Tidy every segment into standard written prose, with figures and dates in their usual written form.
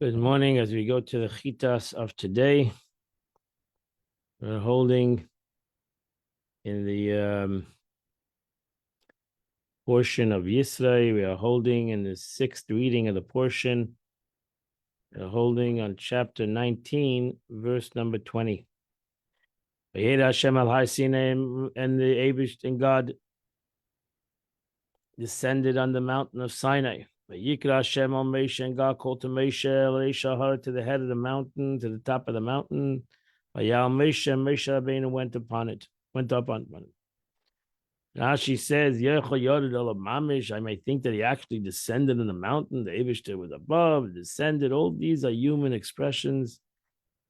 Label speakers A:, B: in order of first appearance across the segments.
A: Good morning. As we go to the chitas of today, we're holding in the portion of Yisrael. We are holding in the sixth reading of the portion. We're holding on chapter 19, verse number 20. Hashem al Har Sinai, and the Abish and God descended on the mountain of Sinai. Yikra Hashem al Moshe, and God called to Moshe, Elishahar, to the head of the mountain, to the top of the mountain. Vayal Moshe, and Moshe Rabbeinu went up on it. Now she says, I might think that he actually descended in the mountain. The Eibishter was above, descended. All these are human expressions.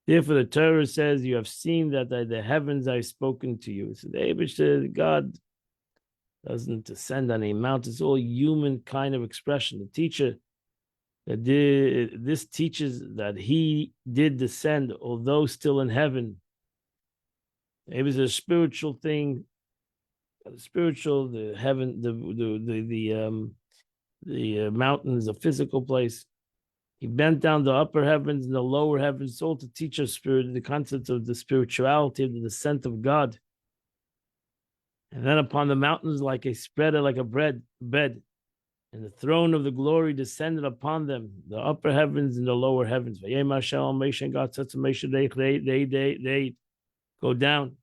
A: Therefore, the Torah says, you have seen that the heavens I've spoken to you. So the Eibishter, God doesn't descend on a mountain. It's all human kind of expression. The teacher, this teaches that he did descend, although still in heaven. It was a spiritual thing. The spiritual, the heaven, the mountain is a physical place. He bent down the upper heavens and the lower heavens, all to teach us spirit, the concept of the spirituality of the descent of God. And then upon the mountains, like a spreader, like a bed, and the throne of the glory descended upon them, the upper heavens and the lower heavens. And God said to Moshe, they go down.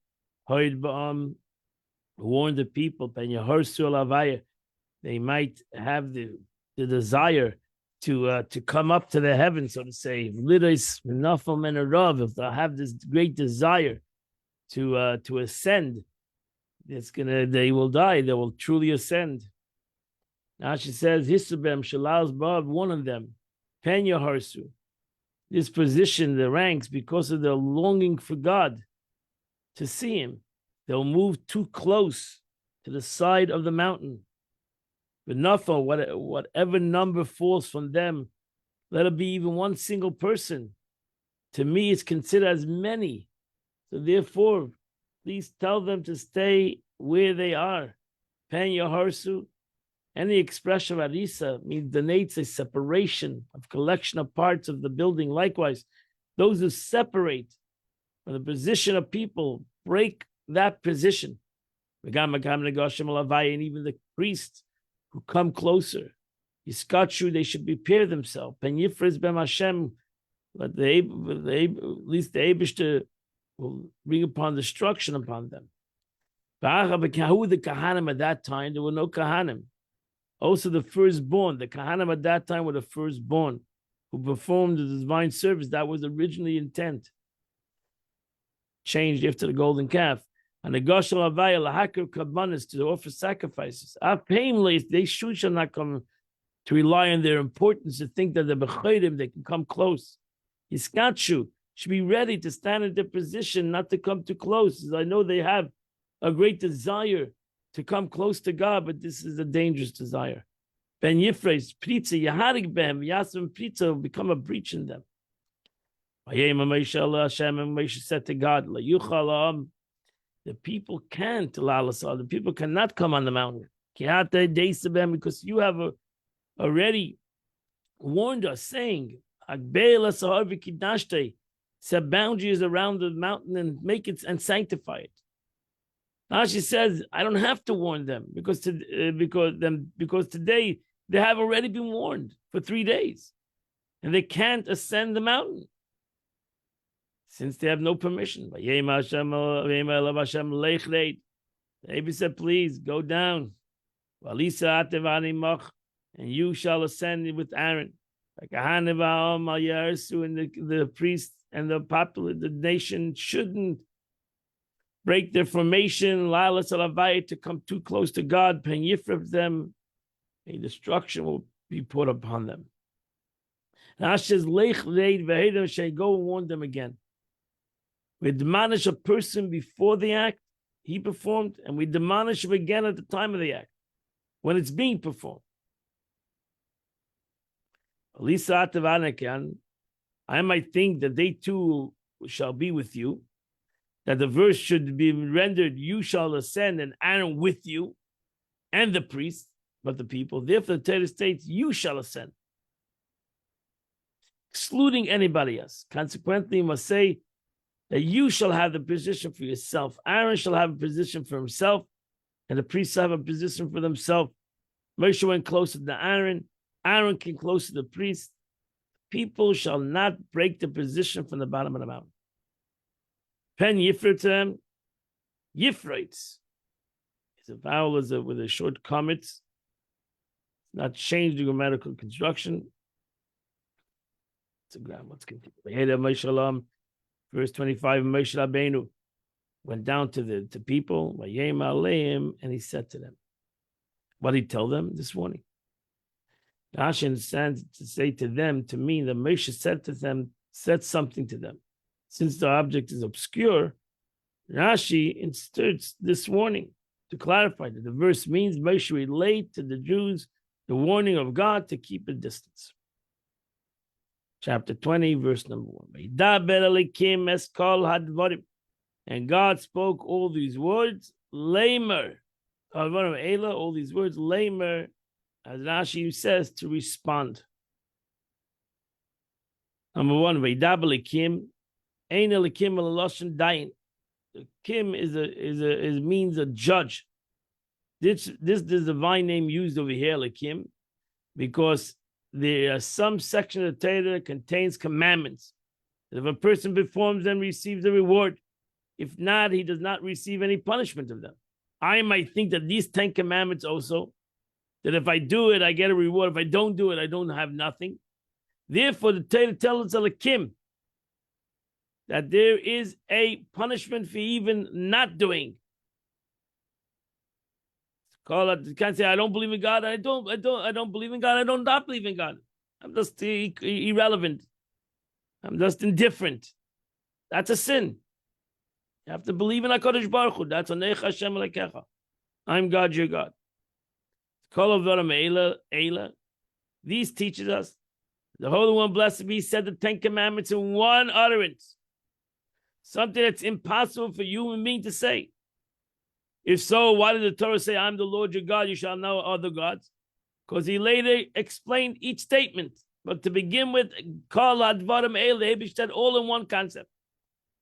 A: Warn the people, they might have the desire to come up to the heavens, so to say. If they'll have this great desire to ascend, they will die. They will truly ascend. Now she says, Hisubem Shalaz Bab, one of them, Penya Harsu. This position, the ranks, because of their longing for God, to see him, they'll move too close to the side of the mountain. But Nafa, whatever number falls from them, let it be even one single person. To me, it's considered as many. So therefore, please tell them to stay where they are. Penya Harsu. Any expression of Arisa means denotes a separation of collection of parts of the building. Likewise, those who separate from the position of people break that position. And even the priests who come closer, they should prepare themselves. But at least the Eibishter will bring upon destruction upon them. Who the Kahanim at that time? There were no Kahanim. Also the firstborn. The Kahanim at that time were the firstborn who performed the divine service. That was originally intent. Changed after the golden calf. And the Goshal Avaya Lahakir Kabbanis, to offer sacrifices. They shall not come to rely on their importance, to think that the Bechaydim, they can come close. Yiskatshu should be ready to stand in their position, not to come too close. As I know they have a great desire to come close to God, but this is a dangerous desire. Ben Yifres, Pritza, Yaharik Behem, Yasam Pritza will become a breach in them. Moshe said to God, the people can't, the people cannot come on the mountain. Because you have already warned us, saying, set boundaries around the mountain and make it and sanctify it. Now she says, I don't have to warn them because today they have already been warned for 3 days, and they can't ascend the mountain since they have no permission. The Rebbe said, please go down, and you shall ascend with Aaron. And the priests and the nation shouldn't break their formation, to come too close to God, them, a destruction will be put upon them. Now says, go and warn them again. We admonish a person before the act he performed, and we admonish him again at the time of the act, when it's being performed. I might think that they too shall be with you, that the verse should be rendered, you shall ascend, and Aaron with you, and the priests, but the people. Therefore, the Torah states, you shall ascend. excluding anybody else. Consequently, you must say that you shall have the position for yourself. Aaron shall have a position for himself, and the priests have a position for themselves. Moshe went closer to Aaron. Aaron came closer to the priest. People shall not break the position from the bottom of the mountain. Pen Yifritem, Yifrites. It's a vowel with a short comet. It's not changed the grammatical construction. It's a grammar. Let's continue. Verse 25, Moshe Rabbeinu went down to the people, and he said to them, what did he tell them this morning? Rashi understands to say to them, to mean that Moshe said to them, said something to them. Since the object is obscure, Rashi inserts this warning to clarify that the verse means Moshe relayed to the Jews the warning of God to keep a distance. Chapter 20, verse number 1. And God spoke all these words, lamer, all these words, lamer, as Rashi says, to respond. Number 1, Kim, Ein Elikim Eloshen Dayin. Kim means a judge. This divine name used over here, Elikim, because there are some section of the Torah that contains commandments. That if a person performs them, receives a reward. If not, he does not receive any punishment of them. I might think that these 10 commandments also, that if I do it, I get a reward. If I don't do it, I don't have nothing. Therefore, the Torah tells us Elikim that there is a punishment for even not doing. You can't say I don't believe in God. I don't believe in God. I don't not believe in God. I'm just irrelevant. I'm just indifferent. That's a sin. You have to believe in HaKadosh Baruch Hu. That's Anech Hashem Elokecha. I'm God, your God. These teaches us. The Holy One, blessed be, said the 10 commandments in one utterance. Something that's impossible for human being to say. If so, why did the Torah say, I'm the Lord your God, you shall know other gods? Because he later explained each statement. But to begin with, Kol Advarim Eil, said all in one concept.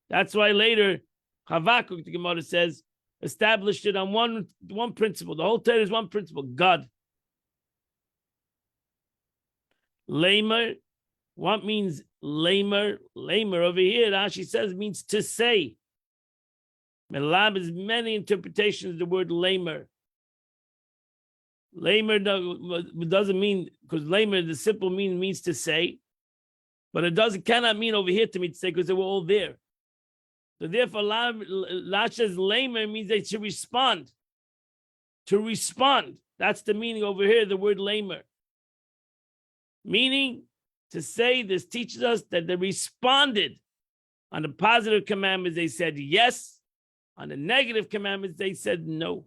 A: That's why later, Habakkuk, the Gemara says, established it on one principle. The whole Torah is one principle, God. Lamer, what means lamer? Lamer over here, Rashi says, means to say. Melab is many interpretations of the word lamer. Lamer doesn't mean, because lamer, the simple meaning means to say, but it cannot mean over here to me to say, because they were all there. So therefore, Lasha's lamer means they should respond. To respond. That's the meaning over here, the word lamer. Meaning, to say, this teaches us that they responded on the positive commandments, they said yes. On the negative commandments, they said no.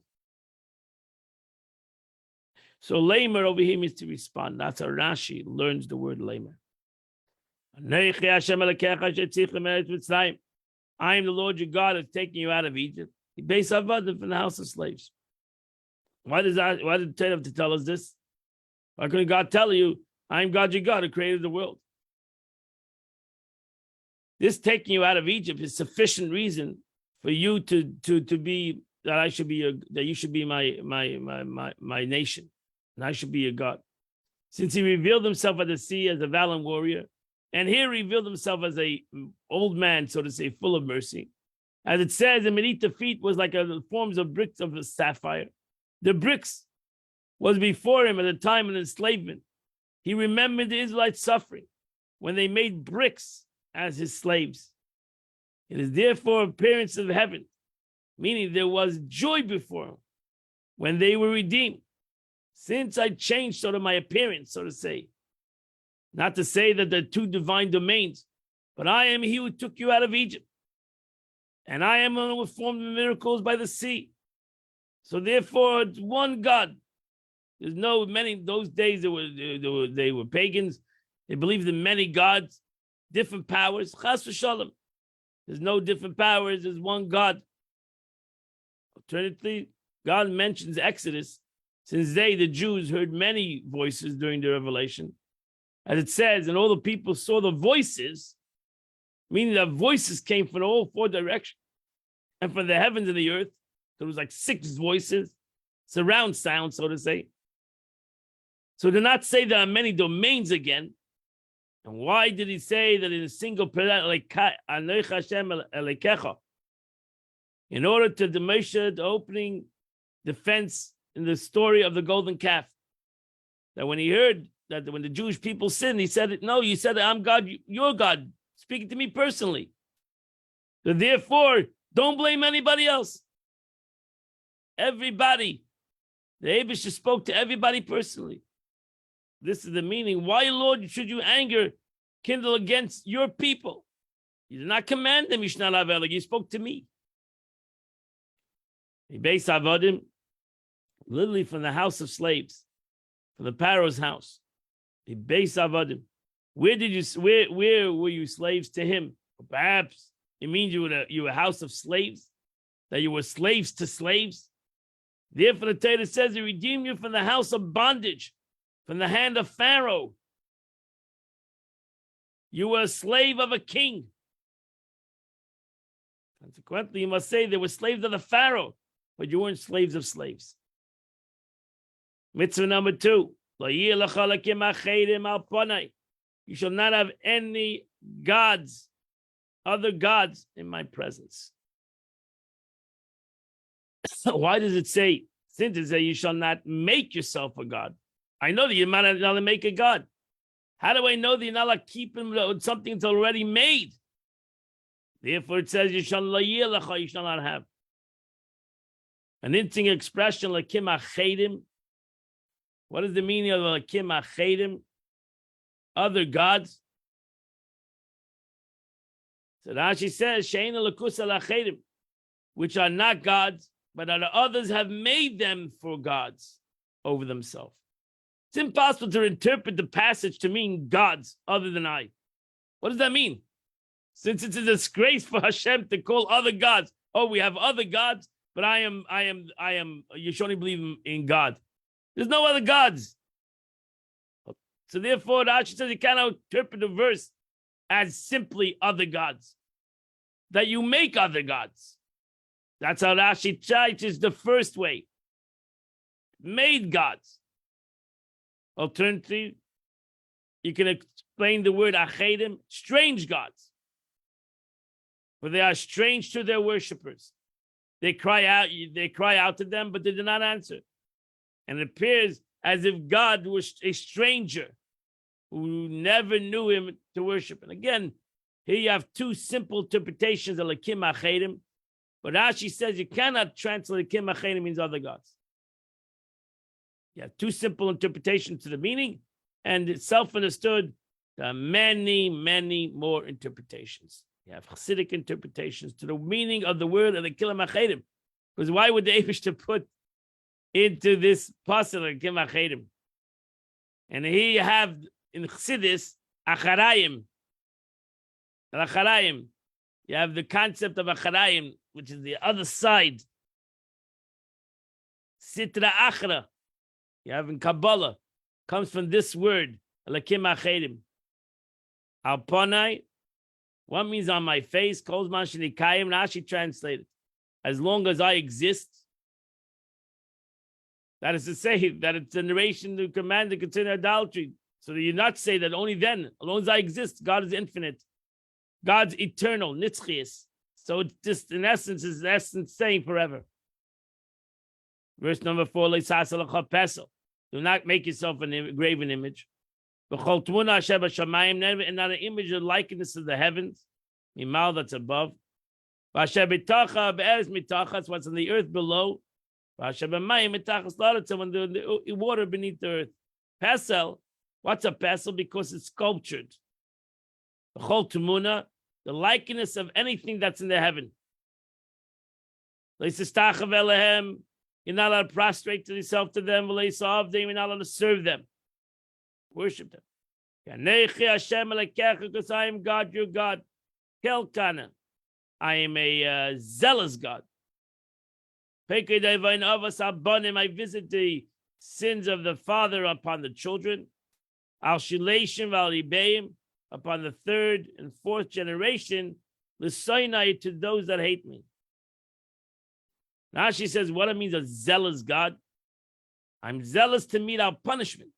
A: So lamer over here means to respond. That's how Rashi learns the word lamer. I am the Lord your God who is taking you out of Egypt. He based Avadim from the house of slaves. Why did the Torah have to tell us this? Why couldn't God tell you, I am God your God who created the world? This taking you out of Egypt is sufficient reason for you to be that you should be my nation, and I should be your God. Since he revealed himself at the sea as a valiant warrior, and here revealed himself as a old man, so to say, full of mercy. As it says, and beneath the feet was like forms of bricks of a sapphire. The bricks was before him at the time of enslavement. He remembered the Israelites' suffering when they made bricks as his slaves. It is therefore appearance of heaven, meaning there was joy before him when they were redeemed. Since I changed sort of my appearance, so to say, not to say that they're two divine domains, but I am he who took you out of Egypt, and I am the one who performed the miracles by the sea. So therefore, it's one God. There's no many. Those days they were pagans. They believed in many gods, different powers. Chas v'shalom. There's no different powers. There's one God. Alternatively, God mentions Exodus, since the Jews, heard many voices during the revelation. As it says, and all the people saw the voices, meaning that voices came from all four directions and from the heavens and the earth. So it was like 6 voices, surround sound, so to say. So to not say there are many domains again. And why did he say that in a single prayer, like in order to demonstrate the opening defense in the story of the golden calf? That when he heard that when the Jewish people sinned, he said, no, you said, I'm God, you're God, speaking to me personally. So therefore, don't blame anybody else. Everybody. The Eibusher spoke to everybody personally. This is the meaning. Why, Lord, should you anger kindle against your people? You did not command them, you spoke to me. He based Avodim, literally from the house of slaves, from the Pharaoh's house. He based Avodim. Where were you slaves to him? Or perhaps it means you were a house of slaves, that you were slaves to slaves. Therefore, the Torah says he redeemed you from the house of bondage, from the hand of Pharaoh. You were a slave of a king. Consequently, you must say they were slaves of the Pharaoh, but you weren't slaves of slaves. Mitzvah number 2. You shall not have any gods, other gods in my presence. Why does it say, since it says you shall not make yourself a god? I know that you're not allowed to make a god. How do I know that you're not allowed to keep something that's already made? Therefore it says you shall not have. An interesting expression, lakim achedim. What is the meaning of lakim achedim? Other gods. So Rashi says, she'ein lakusa lachedim, which are not gods, but others have made them for gods over themselves. It's impossible to interpret the passage to mean gods other than I. What does that mean? Since it's a disgrace for Hashem to call other gods, oh, we have other gods, but I am, you should only believe in God. There's no other gods. So therefore, Rashi says you cannot interpret the verse as simply other gods. That you make other gods. That's how Rashi teaches the first way. Made gods. Alternatively, you can explain the word achedim, strange gods. For they are strange to their worshippers. They cry out to them, but they do not answer. And it appears as if God was a stranger who never knew him to worship. And again, here you have 2 simple interpretations of lakim achedim. But Rashi says you cannot translate lakim achedim means other gods. You have 2 simple interpretations to the meaning, and it's self-understood. There are many, many more interpretations. You have Hasidic interpretations to the meaning of the word of the lakim achedim. Because why would the Eibusher put into this pasuk lakim achedim? And here you have in Chassidus acharayim. Acharayim. You have the concept of acharayim, which is the other side. Sitra achra. You have in Kabbalah, comes from this word, lakim achedim. Alponai, what means on my face? Kozman shenikayim. Rashi translated, as long as I exist. That is to say that it's a narration to command to consider idolatry. So that you not say that only then, as long as I exist, God is infinite. God's eternal, nitzchias. So it's just, in essence, is saying forever. Verse number 4, do not make yourself a graven image. And not an image of likeness of the heavens, mimal that's above. What's in the earth below. When the water beneath the earth. Pesel, what's a pesel? Because it's sculptured. The likeness of anything that's in the heaven. You're not allowed to prostrate to yourself to them. You're not allowed to serve them. Worship them. Because I am God, your God. Kelkana. I am a zealous God. I visit the sins of the father upon the children. Al Shilashim Valibeim, upon the third and fourth generation, L'Sainai, to those that hate me. Now she says, what it means a zealous God. I'm zealous to meet our punishment.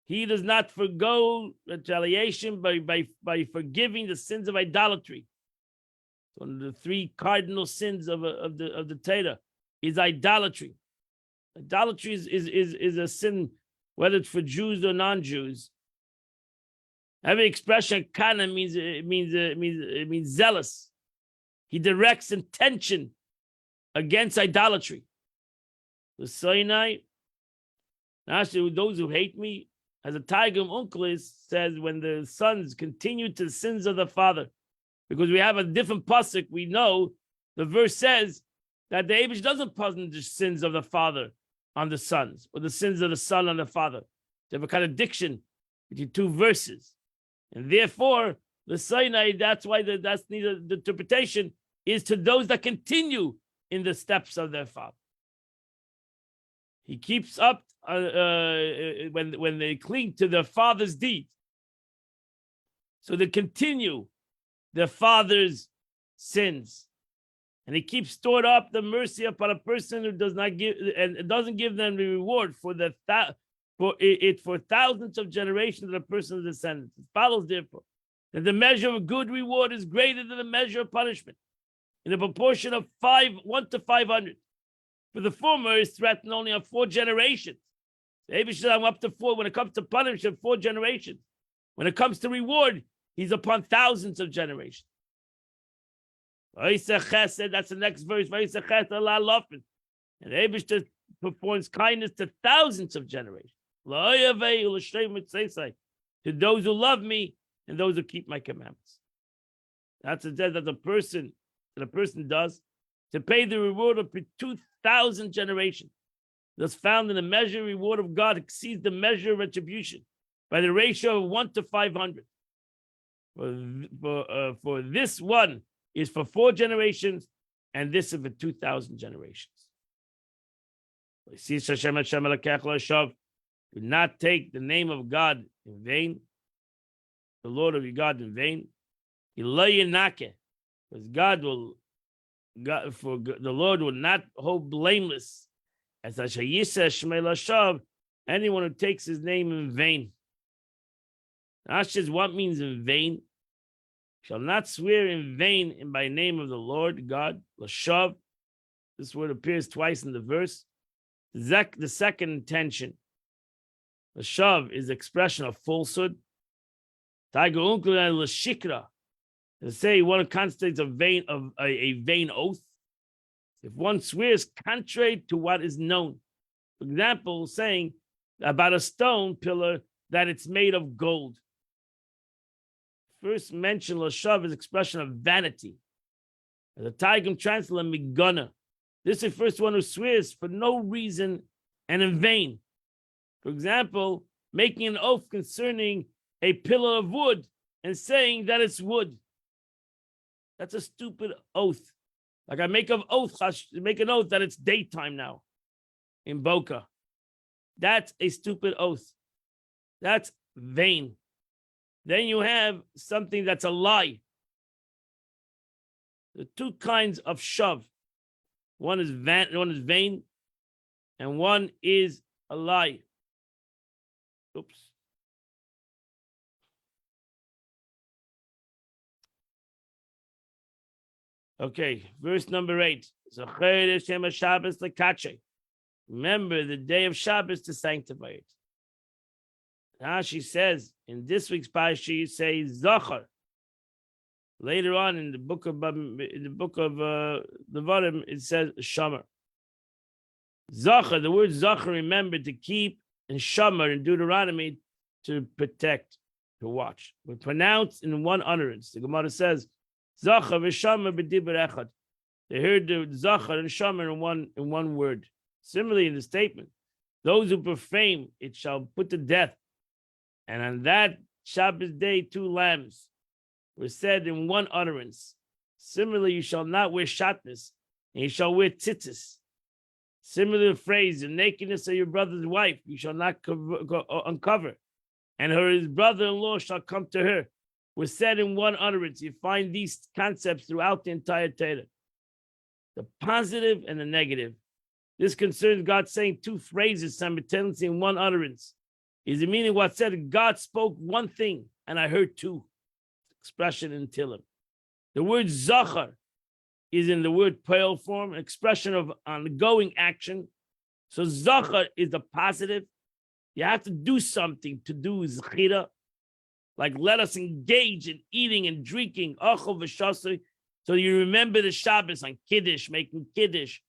A: He does not forgo retaliation by forgiving the sins of idolatry. One of the three cardinal sins of the Torah is idolatry. Idolatry is a sin, whether it's for Jews or non-Jews. Every expression kana means zealous. He directs intention against idolatry. The Sinai, actually, those who hate me, as a Targum Onkelos says, when the sons continue to the sins of the father, because we have a different pasuk, we know the verse says that the Abish doesn't punish the sins of the father on the sons, or the sins of the son on the father. They have a contradiction between two verses, and therefore the Sinai. That's why that's the interpretation is to those that continue in the steps of their father. He keeps up when they cling to their father's deed. So they continue their father's sins. And he keeps stored up the mercy upon a person who does not give and doesn't give them the reward for for thousands of generations of the person's descendants. It follows therefore that the measure of good reward is greater than the measure of punishment, in a proportion of 1 to 500. For the former is threatened only on 4 generations. I'm up to 4. When it comes to punishment, 4 generations. When it comes to reward, he's upon thousands of generations. That's the next verse. And Abish performs kindness to thousands of generations. To those who love me and those who keep my commandments. That's a debt that a person does to pay the reward of 2,000 generations. Thus found in the measure reward of God exceeds the measure of retribution by the ratio of 1 to 500. For this one is for 4 generations, and this is for 2,000 generations. Do not take the name of God in vain, the Lord of your God in vain. Because the Lord will not hold blameless as anyone who takes his name in vain. That's just what means in vain. Shall not swear in vain and by name of the Lord God. Lashav. This word appears twice in the verse. The second intention. Lashav is the expression of falsehood. Taiga unkul and lashikra. To say one constitutes a vain oath. If one swears contrary to what is known. For example, saying about a stone pillar that it's made of gold. First mention Lashav is expression of vanity. As a Targum translates migana. This refers to one who swears for no reason and in vain. For example, making an oath concerning a pillar of wood and saying that it's wood. That's a stupid oath. Like I make an oath that it's daytime now in Boca. That's a stupid oath. That's vain. Then you have something that's a lie. There are 2 kinds of shav. One is vain, and one is a lie. Oops. Okay, verse number 8. Remember the day of Shabbos to sanctify it. Now she says in this week's parsha, you say Zachar. Later on in the book of Devarim, it says Shomer. Zachar, the word Zachar, remember to keep, and Shomer in Deuteronomy to protect, to watch. We're pronounced in one utterance. The Gemara says Zachar v'Shomer b'dibur echad. They heard the Zachar and Shomer in one word. Similarly, in the statement, those who profane it shall put to death. And on that Shabbos day, 2 lambs were said in one utterance. Similarly, you shall not wear shatnez, and you shall wear tzitzis. Similar phrase, the nakedness of your brother's wife, you shall not uncover. and his brother-in-law shall come to her, were said in one utterance. You find these concepts throughout the entire Torah. The positive and the negative. This concerns God saying two phrases simultaneously in one utterance. Is it meaning what said God spoke one thing and I heard two? Expression in Tillim. The word Zachar is in the word Poel form, an expression of ongoing action. So Zachar is the positive. You have to do something to do Zechira. Like let us engage in eating and drinking. Achol v'shasei. So you remember the Shabbos on Kiddush, making Kiddush,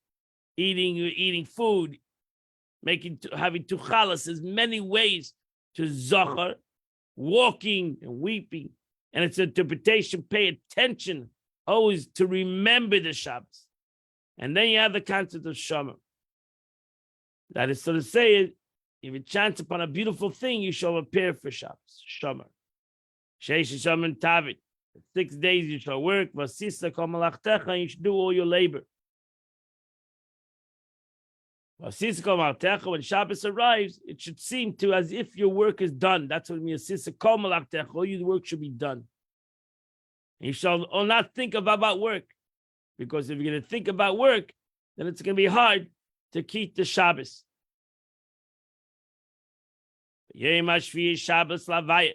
A: eating food, having tuchalas. There's many ways to Zachar, walking and weeping. And its interpretation, pay attention always to remember the Shabbos. And then you have the concept of Shomer. That is so to say, if you chance upon a beautiful thing, you shall prepare for Shabbos. Shomer. Sheish Shomer Tavit. 6 days you shall work. Vasisa kol malachtecha, and you should do all your labor. Vasisa kol malachtecha, when Shabbos arrives, it should seem to as if your work is done. That's what it means. Vasisa kol malachtecha, all your work should be done. And you shall not think about work. Because if you're going to think about work, then it's going to be hard to keep the Shabbos. Yom HaShvi'i Shabbos Lavayit.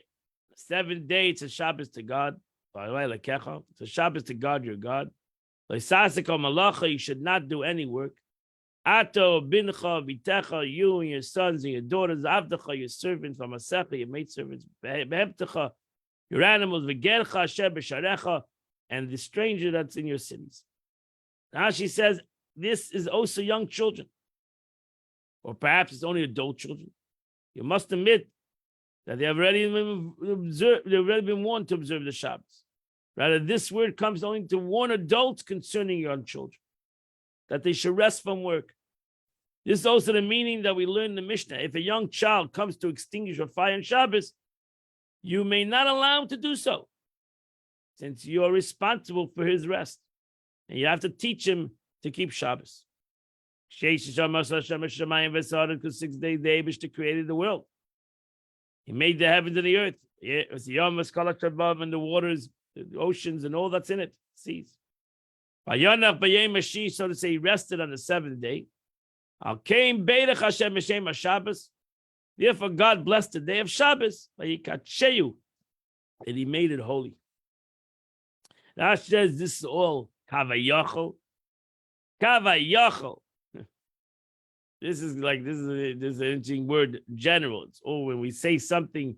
A: 7 days it's a Shabbos to God. It's a Shabbos to God, your God. You should not do any work. Ato, bincha, bitecha, you and your sons and your daughters, avdecha, your servants, v'masecha, your maidservants, behemtecha, your animals, v'gercha, asher b'sharecha, and the stranger that's in your cities. Now she says, this is also young children. Or perhaps it's only adult children. You must admit that they've already been warned to observe the Shabbos. Rather, this word comes only to warn adults concerning young children, that they should rest from work. This is also the meaning that we learn in the Mishnah. If a young child comes to extinguish a fire on Shabbos, you may not allow him to do so, since you are responsible for his rest. And you have to teach him to keep Shabbos. Because 6 days the Eibishter created the world. He made the heavens and the earth. It was the Yom HaSkalat and the waters, the oceans, and all that's in it, seas. So to say, he rested on the 7th day. Therefore, God blessed the day of Shabbos, and He made it holy. Now says this is all kavayachol. Kavayachol. This is an interesting word. General. It's all when we say something.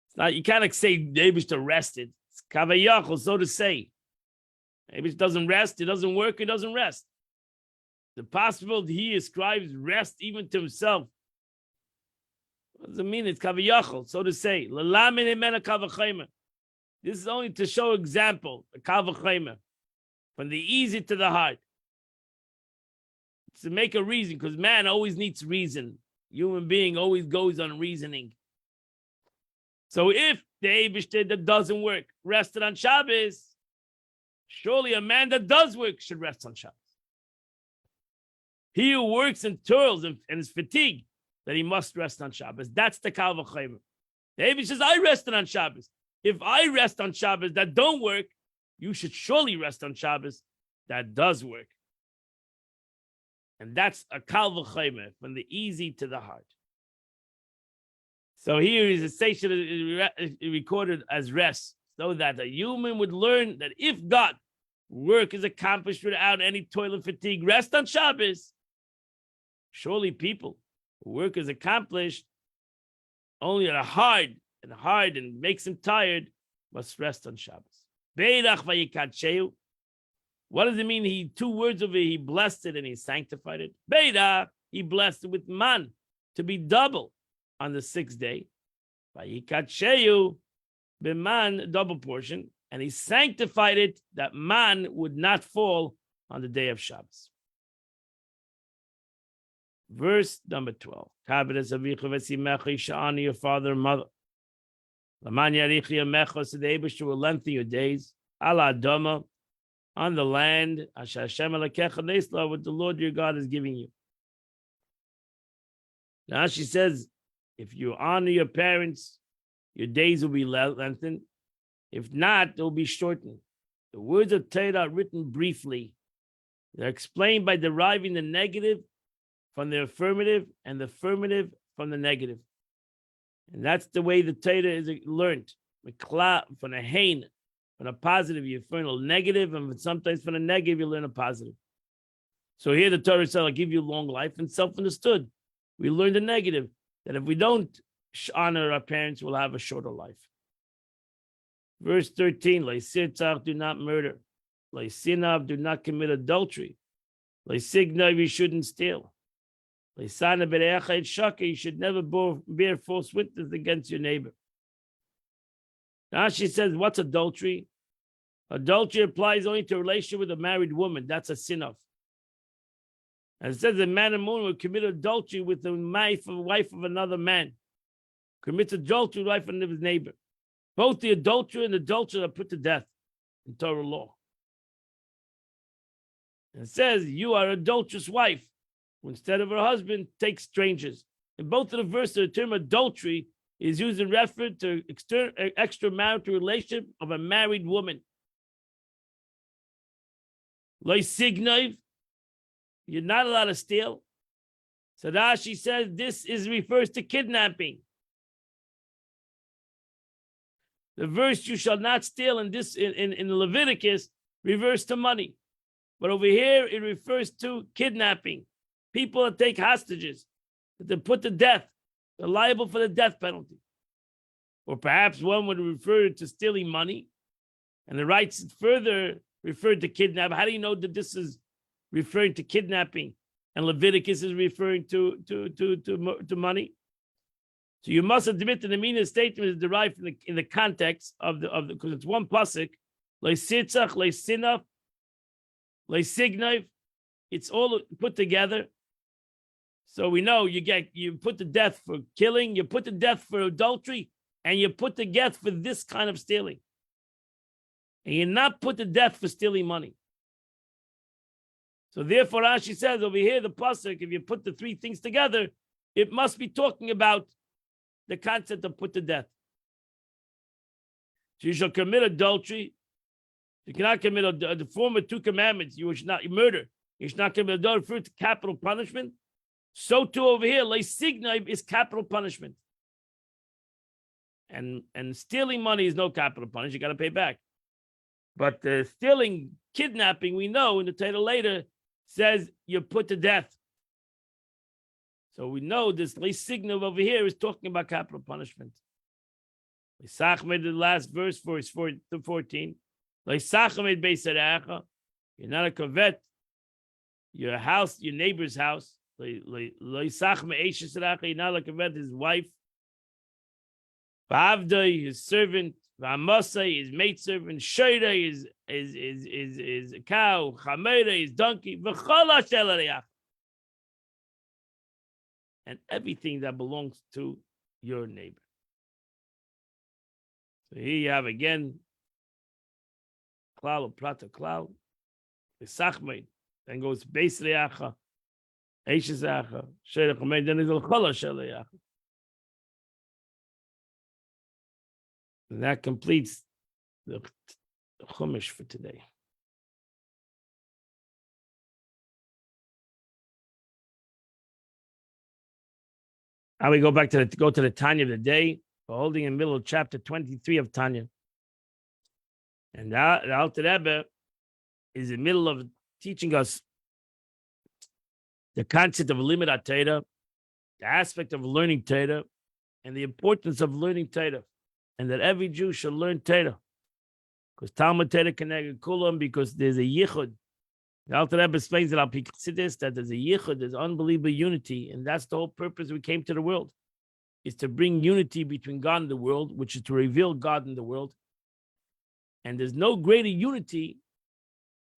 A: It's not, you can't say David to rest it. It's kavayachol, so to say. David doesn't rest. He doesn't work. He doesn't rest. The possible he ascribes rest even to himself. What does it mean? It's kavayachol, so to say. This is only to show example, a kavachaymer, from the easy to the hard. It's to make a reason, because man always needs reason. Human being always goes on reasoning. So if the Eibishter that doesn't work rested on Shabbos, surely a man that does work should rest on Shabbos. He who works and toils and is fatigued, that he must rest on Shabbos. That's the kavachaymer. The Eibishter says, I rested on Shabbos. If I rest on Shabbos that don't work, you should surely rest on Shabbos that does work. And that's a kal v'chaymer, from the easy to the hard. So here is a station recorded as rest, so that a human would learn that if God, work is accomplished without any toil and fatigue, rest on Shabbos, surely people, work is accomplished only at a hard and makes him tired, must rest on Shabbos. What does it mean? Two words of it, he blessed it and he sanctified it. Beidach, he blessed it with man to be double on the 6th day. Vayikatsheyu, b'man, double portion, and he sanctified it that man would not fall on the day of Shabbos. Verse number 12. Honor your father and mother. Laman yarichi yamecha, so the Eibishter will lengthen your days. Ala adama, on the land, asher Hashem Elokecha neisla, what the Lord your God is giving you. Now she says, If you honor your parents, your days will be lengthened. If not, they'll be shortened. The words of Torah are written briefly. They're explained by deriving the negative from the affirmative and the affirmative from the negative. And that's the way the Torah is learned. From a hain, from a positive, you learn a negative, and sometimes from a negative, you learn a positive. So here the Torah says, I'll give you long life, and self-understood. We learn the negative, that if we don't honor our parents, we'll have a shorter life. Verse 13, Leisirtzach, do not murder. Leisinav, do not commit adultery. Leisignav, you shouldn't steal. Leisana berecha shaka, you should never bear false witness against your neighbor. Now she says, what's adultery? Adultery applies only to a relationship with a married woman. That's a sin of. And it says a man and woman will commit adultery with the wife of another man. Commits adultery with the wife of his neighbor. Both the adulterer and the adulterer are put to death in Torah law. And it says, you are adulterous wife, who instead of her husband takes strangers. In both of the verses, the term adultery is used in reference to extramarital relationship of a married woman. Loisignoiv, you're not allowed to steal. So Rashi says this refers to kidnapping. The verse "you shall not steal" in Leviticus refers to money, but over here it refers to kidnapping. People that take hostages, that they put to death, they're liable for the death penalty. Or perhaps one would refer to stealing money, and the rights further referred to kidnapping. How do you know that this is referring to kidnapping and Leviticus is referring to money? So you must admit that the meaning of the statement is derived from in the context of the because it's one pasuk, leisitzach, leisinaf, leisignav. It's all put together. So we know you put to death for killing, you put to death for adultery, and you put to death for this kind of stealing. And you're not put to death for stealing money. So therefore, Rashi says over here, the pasuk, if you put the three things together, it must be talking about the concept of put to death. So you shall commit adultery. You cannot commit the former two commandments. You should not murder. You should not commit adultery, refer to capital punishment. So too over here, leisignav is capital punishment. And stealing money is no capital punishment. You got to pay back. But stealing, kidnapping, we know in the Torah later says you're put to death. So we know this leisignav over here is talking about capital punishment. Leisachmed, the last verse, verse 14. Leisachmed beisarecha. You're not a covet. Your house, your neighbor's house. Leisachmed eishaserecha. You're not a covet, his wife. Va'avdai, his servant. Va'amasai, his maidservant. Shoirei, is a cow. Chameirei, his donkey. V'chol asher l'reach. And everything that belongs to your neighbor. So here you have again, klal prata klal, Sachmeid, then goes beis reacha, eishazacha, sherech hameid, then is al chala sheleacha. And that completes the Chumash for today. Now we go back to the Tanya of the day. We're holding in the middle of chapter 23 of Tanya. And the Alter Rebbe is in the middle of teaching us the concept of limud Torah, the aspect of learning Torah, and the importance of learning Torah, and that every Jew should learn Torah. Because Talmud Torah Keneged Kulam, because there's a yichud. The Alter Rebbe explains that that there's a yichud, there's unbelievable unity, and that's the whole purpose we came to the world, is to bring unity between God and the world, which is to reveal God in the world. And there's no greater unity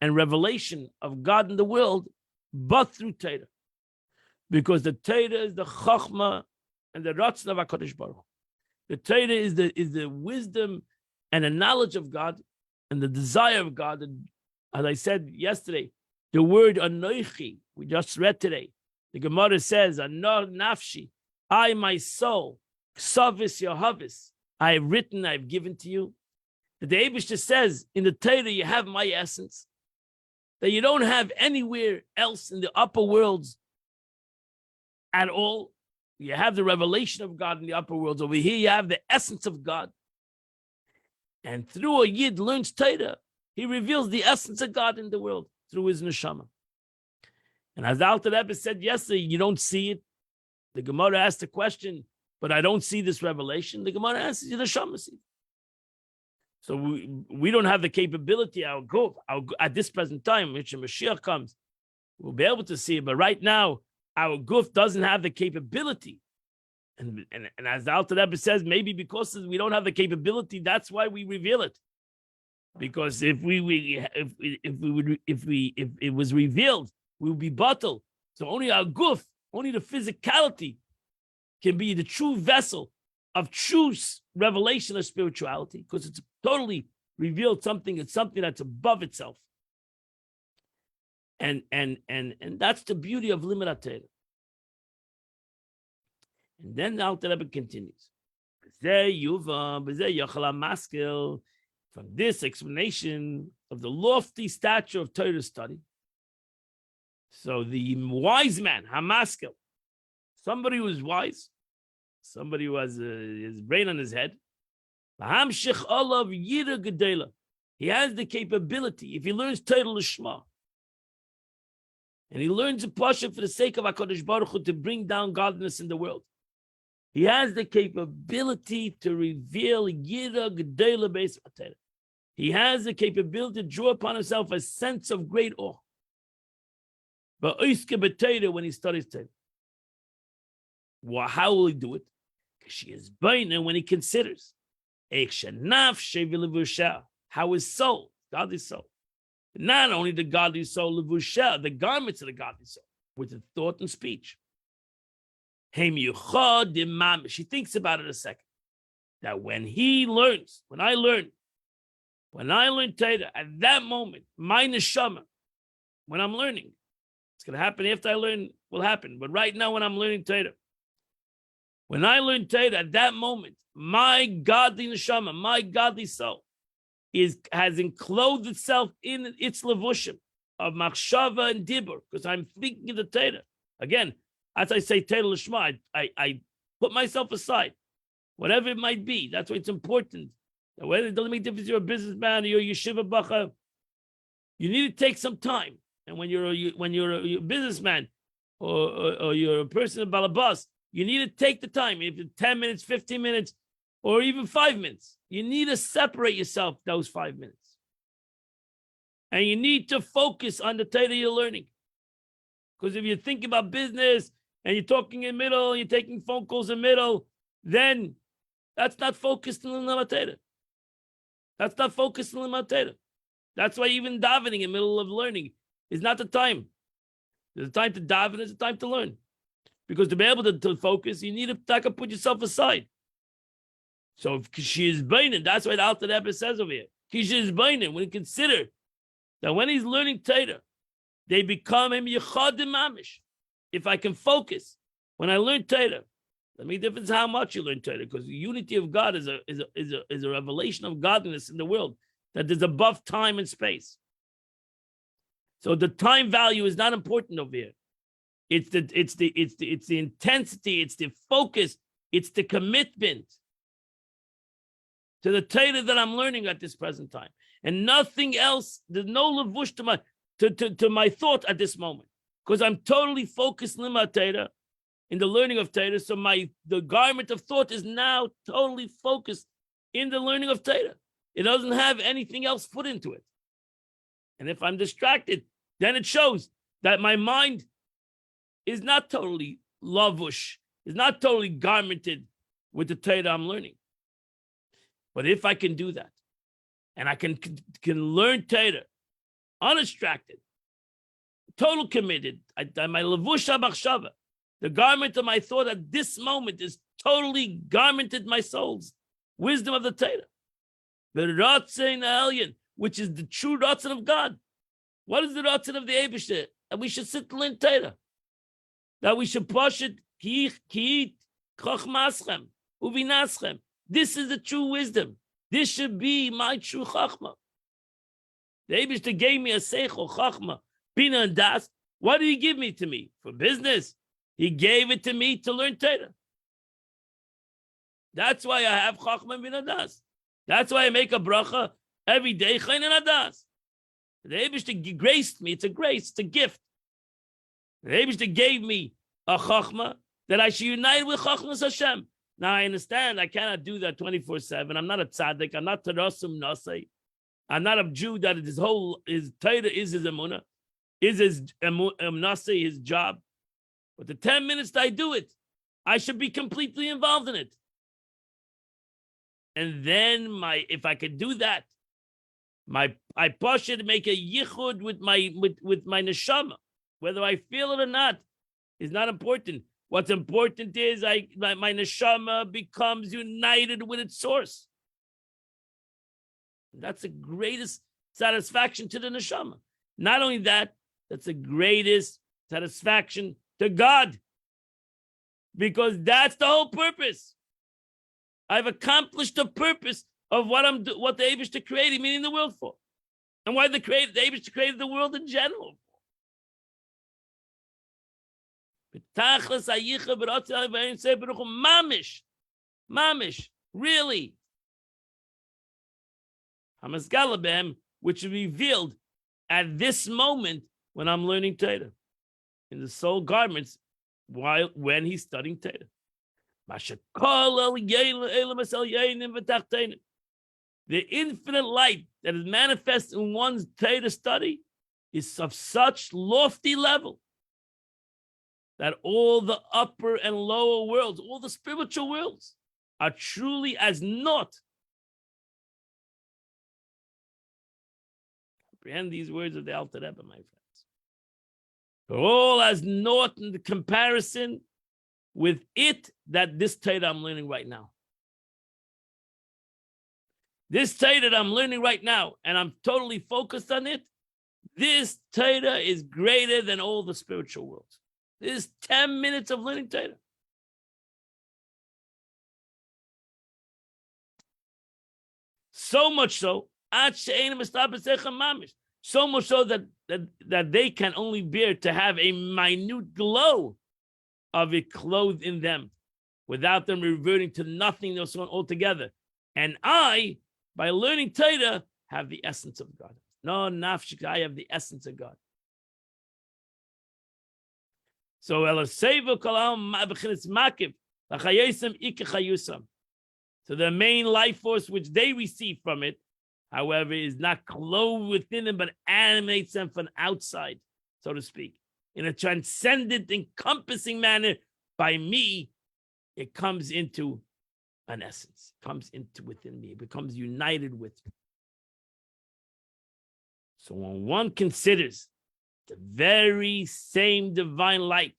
A: and revelation of God in the world but through Torah. Because the Torah is the Chachma and the Ratzon of HaKadosh Baruch Hu. The Torah is the wisdom and the knowledge of God and the desire of God. And as I said yesterday, the word Anoichi, we just read today, the Gemara says, Anor Nafshi, I, my soul, Ksavis Yehavis, I have written, I have given to you. That the Eibishter says in the Torah, you have my essence, that you don't have anywhere else in the upper worlds at all. You have the revelation of God in the upper worlds. Over here, you have the essence of God. And through a Yid learns Torah, he reveals the essence of God in the world through his neshama. And as the Alter Rebbe said yesterday, you don't see it. The Gemara asked the question, but I don't see this revelation. The Gemara answers, the neshama sees. So we don't have the capability, our guf, at this present time, which Mashiach comes, we'll be able to see it. But right now, our guf doesn't have the capability. And as the Alter Rebbe says, maybe because we don't have the capability, that's why we reveal it. Because if it was revealed, we would be bottled. So only our guf, only the physicality can be the true vessel of true revelation of spirituality, because it's totally revealed something. It's something that's above itself. And that's the beauty of Limud Torah. And then the Alter Rebbe continues. From this explanation of the lofty stature of Torah study. So the wise man, Hamaskil, somebody who is wise, somebody who has his brain on his head, he has the capability, if he learns Torah Lishma, and he learns a pasha for the sake of HaKadosh Baruch Hu to bring down godliness in the world, he has the capability to reveal Yira Gedela Beis Torah. He has the capability to draw upon himself a sense of great awe. But when he studies Torah, how will he do it? Because she is burning when he considers how his soul, godly soul, not only the godly soul, the garments of the godly soul, with the thought and speech. She thinks about it a second. That when he learns, when I learn Torah, at that moment, my neshama, when I'm learning, it's going to happen after I learn, will happen. But right now, when I'm learning Torah, when I learn Torah, at that moment, my godly neshama, my godly soul, has enclosed itself in its levushim of machshava and dibur, because I'm thinking of the Torah. Again, as I say, Torah Lishma, I put myself aside, whatever it might be. That's why it's important. Whether it doesn't make a difference, you're a businessman or you're a yeshiva bacha, you need to take some time. And when you're a businessman or you're a person of balabas, you need to take the time. If it's 10 minutes, 15 minutes, or even 5 minutes, you need to separate yourself those 5 minutes. And you need to focus on the Torah you're learning. Because if you think about business and you're talking in the middle, you're taking phone calls in the middle, then that's not focused in the Torah. That's not focused in the Torah. That's why even davening in the middle of learning is not the time. There's a time to daven, there's a time to learn. Because to be able to focus, you need to put yourself aside. So if she is baining, that's why the Alter Rebbe says over here. Kisha is baining, when you consider that when he's learning Torah, they become him yichadim mamish. If I can focus when I learn Torah, I mean, difference how much you learn Torah, because the unity of God is a revelation of godliness in the world that is above time and space. So the time value is not important over here. It's the intensity, it's the focus, it's the commitment to the Torah that I'm learning at this present time, and nothing else. There's no levush to my thought at this moment, because I'm totally focused in my Torah, in the learning of Torah. So the garment of thought is now totally focused in the learning of Torah. It doesn't have anything else put into it. And if I'm distracted, then it shows that my mind is not totally lavush, is not totally garmented with the Torah I'm learning. But if I can do that, and I can learn Torah undistracted, total committed, my levush machshava, the garment of my thought at this moment is totally garmented my soul's wisdom of the Torah. The Ratzon Elyon, which is the true Ratzon of God. What is the Ratzon of the Eibishter? That we should sit and learn Torah. That we should push it, ki Chochmaschem, uvinaschem. This is the true wisdom. This should be my true chachma. The Eibishter gave me a seichel, chachma, bina and das. What did he give me to me? For business. He gave it to me to learn Torah. That's why I have chachma and bina das. That's why I make a bracha every day, chayin and adas. The Eibishter graced me. It's a grace. It's a gift. The Eibishter gave me a chachma that I should unite with chachmas Hashem. Now I understand I cannot do that 24/7. I'm not a tzaddik. I'm not terasum nasei. I'm not a Jew that his Torah is his emunah, is his nasei, his job. But the 10 minutes that I do it, I should be completely involved in it. And then if I could do that, I push it to make a yichud with my neshama. Whether I feel it or not is not important. What's important is my neshama becomes united with its source. That's the greatest satisfaction to the neshama. Not only that, that's the greatest satisfaction to God. Because that's the whole purpose. I've accomplished the purpose of what the Eibishter created, meaning the world for. And why the Eibishter created the world in general. Mamish, really. Which is revealed at this moment when I'm learning Torah, in the soul garments, when he's studying Torah. The infinite light that is manifest in one's Torah study is of such lofty level that all the upper and lower worlds, all the spiritual worlds, are truly as naught. Comprehend these words of the Alter Rebbe, my friends. They're all as naught in the comparison with it that this Torah I'm learning right now. This Torah that I'm learning right now, and I'm totally focused on it, this Torah is greater than all the spiritual worlds. This is 10 minutes of learning Torah. So much so, so much so that they can only bear to have a minute glow of it clothed in them, without them reverting to nothingness altogether. And I, by learning Torah, have the essence of God. No, nafshik, I have the essence of God. So so the main life force which they receive from it, however, is not clothed within them, but animates them from outside, so to speak. In a transcendent, encompassing manner, by me, it comes into an essence, comes into within me, it becomes united with me. So when one considers the very same divine light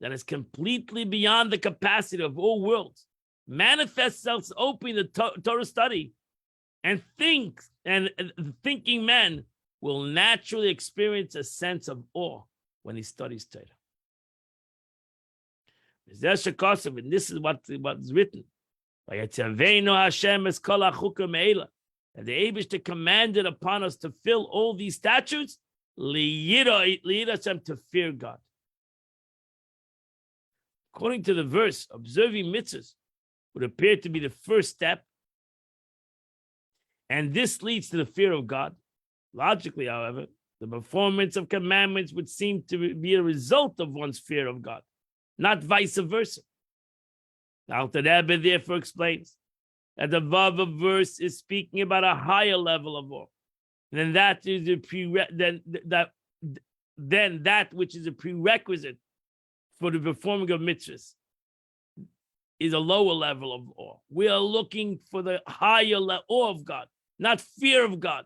A: that is completely beyond the capacity of all worlds, manifests itself opening the Torah study, and thinks, and the thinking man will naturally experience a sense of awe when he studies Torah. And this is what's written. Hashem is kol hachukah me'ela. And the Eibishter commanded upon us to fill all these statutes, liyira Hashem, to fear God. According to the verse, observing mitzvahs would appear to be the first step, and this leads to the fear of God. Logically, however, the performance of commandments would seem to be a result of one's fear of God, not vice versa. The Alter Rebbe therefore explains that the Vav verse is speaking about a higher level of awe. Then that is that which is a prerequisite for the performing of mitzvahs is a lower level of awe. We are looking for the higher awe of God, not fear of God.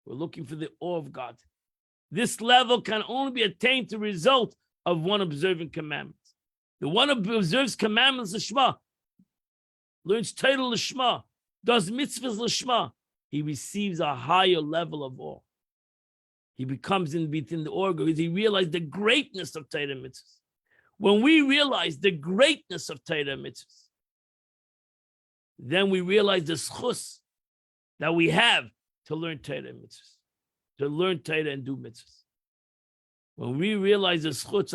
A: We're looking for the awe of God. This level can only be attained to result of one observing commandments. The one who observes commandments l'shma, learns Torah l'shma, does mitzvahs l'shma, he receives a higher level of awe. He becomes within the awe because he realized the greatness of Torah mitzvahs. When we realize the greatness of Torah and mitzvahs, then we realize the schus that we have to learn Torah and mitzvahs, to learn Torah and do mitzvahs. When we realize the schus, it's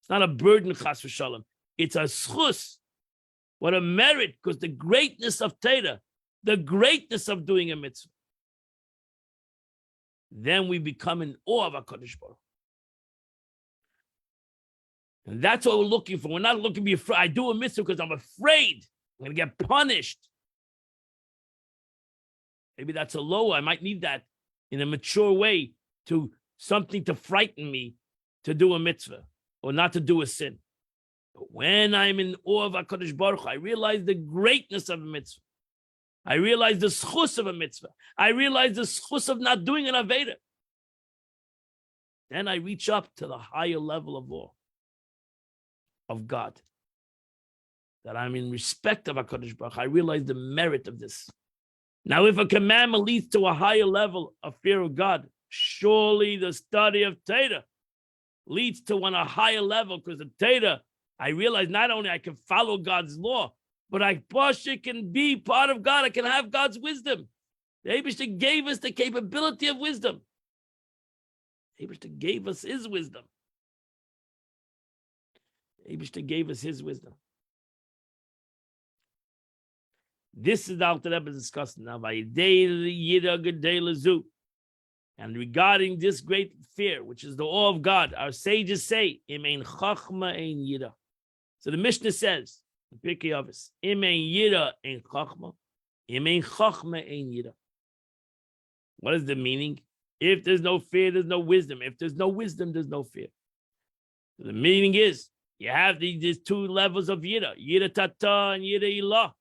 A: not a burden, chas v'shalom. It's a schus. What a merit, because the greatness of Torah, the greatness of doing a mitzvah. Then we become in awe of HaKadosh Baruch. And that's what we're looking for. We're not looking to be afraid. I do a mitzvah because I'm afraid I'm going to get punished. Maybe that's a low. I might need that in a mature way, to something to frighten me to do a mitzvah or not to do a sin. But when I'm in awe of HaKadosh Baruch Hu, I realize the greatness of a mitzvah. I realize the schus of a mitzvah. I realize the schus of not doing an aveda. Then I reach up to the higher level of awe of God. That I'm in respect of HaKadosh Baruch Hu. I realize the merit of this. Now, if a commandment leads to a higher level of fear of God, surely the study of Torah leads to a higher level, because the Torah, I realize not only I can follow God's law, but I can be part of God. I can have God's wisdom. The Eibishter gave us the capability of wisdom. The Eibishter gave us his wisdom. The Eibishter gave us his wisdom. This is the Alter Rebbe discussing now. And regarding this great fear, which is the awe of God, our sages say, Im ein chachma ein yira. So the Mishnah says, Pirkei Avos, Im ein yira ein chachma, Im ein chachma ein yira. What is the meaning? If there's no fear, there's no wisdom. If there's no wisdom, there's no fear. So the meaning is, you have these two levels of yira, yira tata and yira ilah.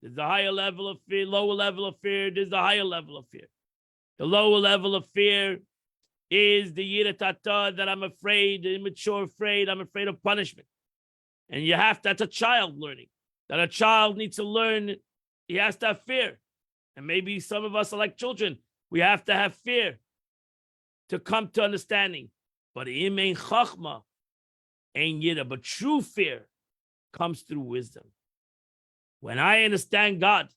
A: There's a higher level of fear, lower level of fear. There's a higher level of fear. The lower level of fear is the yira tata, that I'm afraid, the immature afraid, I'm afraid of punishment. And that's a child learning. That a child needs to learn, he has to have fear. And maybe some of us are like children. We have to have fear to come to understanding. But im ein chachma ein yira. But true fear comes through wisdom. When I understand God,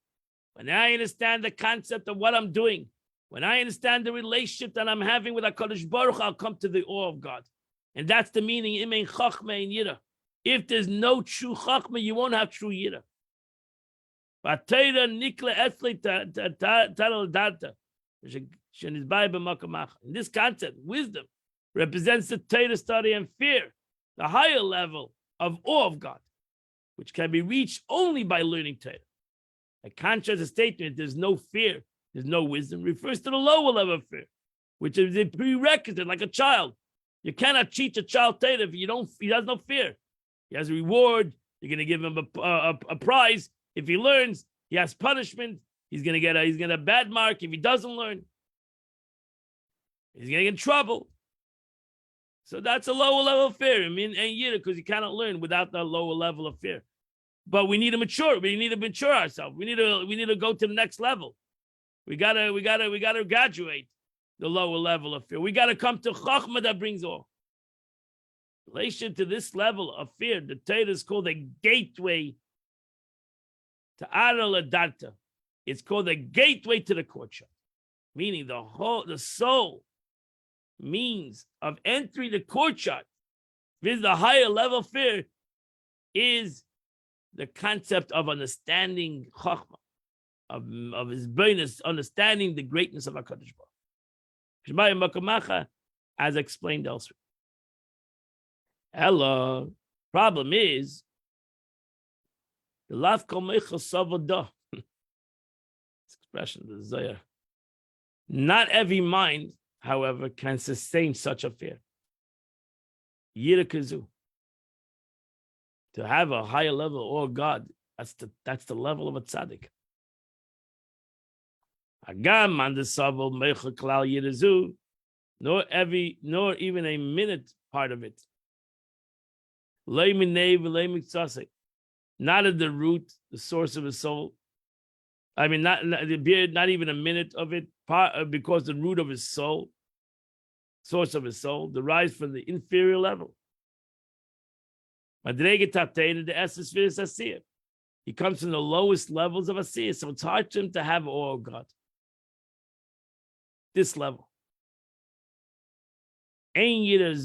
A: when I understand the concept of what I'm doing, when I understand the relationship that I'm having with HaKadosh Baruch Hu, I'll come to the awe of God. And that's the meaning, im ein chachma ein yira. If there's no true chachma, you won't have true yira. In this concept, wisdom represents the Torah study and fear, the higher level of awe of God, which can be reached only by learning Torah. A contrast statement, there's no fear, there's no wisdom, refers to the lower level of fear, which is a prerequisite, like a child. You cannot teach a child Torah if he has no fear. He has a reward, you're going to give him a prize. If he learns, he has punishment. He's going to get a bad mark if he doesn't learn. He's going to get in trouble. So that's a lower level of fear. I mean, and yira, because you cannot learn without that lower level of fear. But we need to mature. We need to mature ourselves. We need to go to the next level. We gotta graduate the lower level of fear. We gotta come to chachma that brings awe. In relation to this level of fear, the Torah is called a gateway to Ara Darta. It's called a gateway to the courtyard, meaning the soul means of entering the courtyard. This is the higher level of fear, is the concept of understanding chachma, of his bonus, understanding the greatness of HaKadosh Baruch Hu, as explained elsewhere. Hello. Problem is, the lav kol meichel savodah. Expression of the Zohar. Not every mind, however, can sustain such a fear. Yira kazu. To have a higher level of God, that's the level of a tzaddik. Agam and the savol meichel klal yirazu. Nor even a minute part of it. Not at the root, the source of his soul. I mean, not even a minute of it, because the root of his soul. source of his soul, derives from the inferior level. The essence is Asiyah. He comes from the lowest levels of Asiyah, so it's hard for him to have awe of God. This level. Even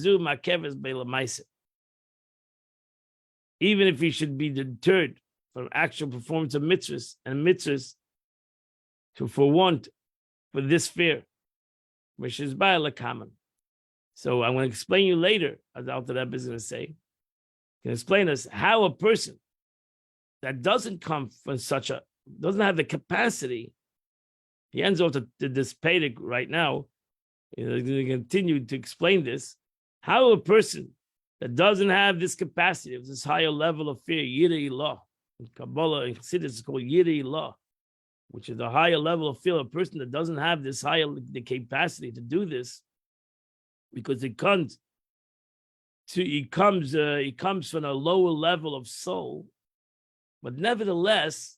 A: if he should be deterred from actual performance of mitzvahs and mitzvahs for want for this fear, which is by common. So I'm going to explain you later, as Alter Rebbe is going to say, can explain us how a person that doesn't come from doesn't have the capacity, he ends off this Pedic right now, he's going to continue to explain this, how a person that doesn't have this capacity of this higher level of fear, Yirei Ilah, in Kabbalah and Chassidus it's called Yirei Ilah, which is the higher level of fear, a person that doesn't have this the capacity to do this, because he comes from a lower level of soul, but nevertheless,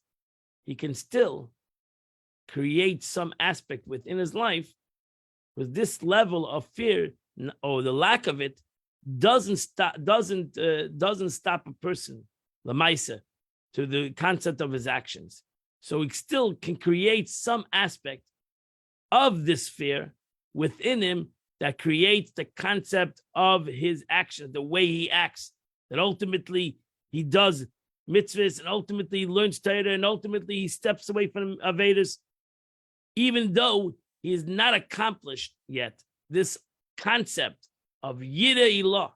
A: he can still create some aspect within his life, with this level of fear or the lack of it doesn't stop a person, lamaisa, to the concept of his actions. So he still can create some aspect of this fear within him that creates the concept of his action, the way he acts, that ultimately he does mitzvahs, and ultimately he learns Torah, and ultimately he steps away from Avedas, even though he has not accomplished yet this concept of Yirei Ilah,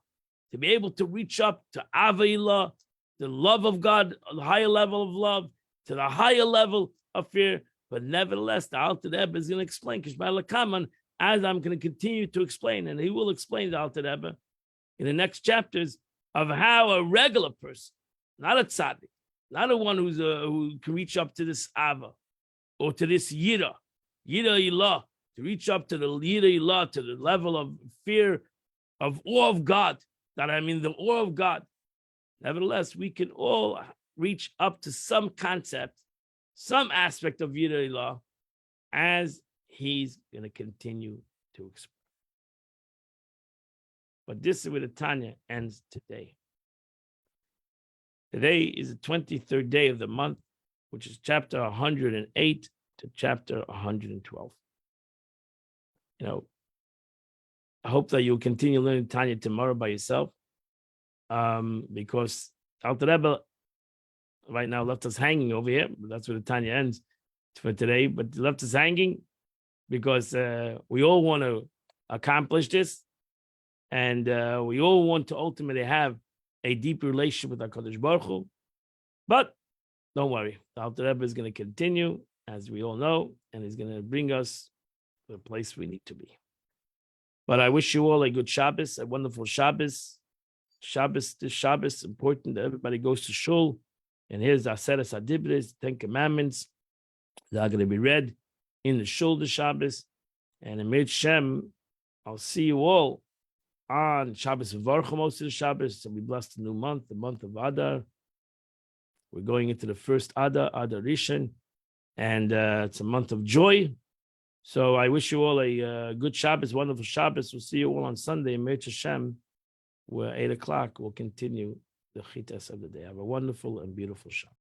A: to be able to reach up to Ava Ilah, the love of God, the higher level of love, to the higher level of fear. But nevertheless, the Alter Rebbe is going to explain Kishmai Lakaman, as I'm going to continue to explain, and he will explain the Alter Rebbe in the next chapters, of how a regular person, not a tzaddik, not a one who can reach up to this Ava, or to this Yira Ilah, to reach up to the Yira Ilah, to the level of fear, of awe of God, the awe of God. Nevertheless, we can all reach up to some concept, some aspect of Yira Ilah, as he's going to continue to explain. But this is where the Tanya ends today. Today is the 23rd day of the month, which is chapter 108 to chapter 112. I hope that you'll continue learning Tanya tomorrow by yourself, because Alter Rebbe right now left us hanging over here. That's where the Tanya ends for today. But left us hanging because we all want to accomplish this, and we all want to ultimately have a deep relationship with HaKadosh Baruch Hu. But don't worry, the Alter Rebbe is going to continue, as we all know, and he's going to bring us to the place we need to be. But I wish you all a good Shabbos, a wonderful Shabbos. This Shabbos, important that everybody goes to shul. And here's the Aseres HaDibros, 10 Commandments that are going to be read in the shul this Shabbos. And in Mir Shem, I'll see you all on Shabbos V'varcha, most of the Shabbos. So we bless the new month, the month of Adar. We're going into the first Adar Rishon, and it's a month of joy. So I wish you all a good Shabbos, wonderful Shabbos. We'll see you all on Sunday in Mir Shem, where 8 o'clock we'll continue the Chitas of the day. Have a wonderful and beautiful Shabbos.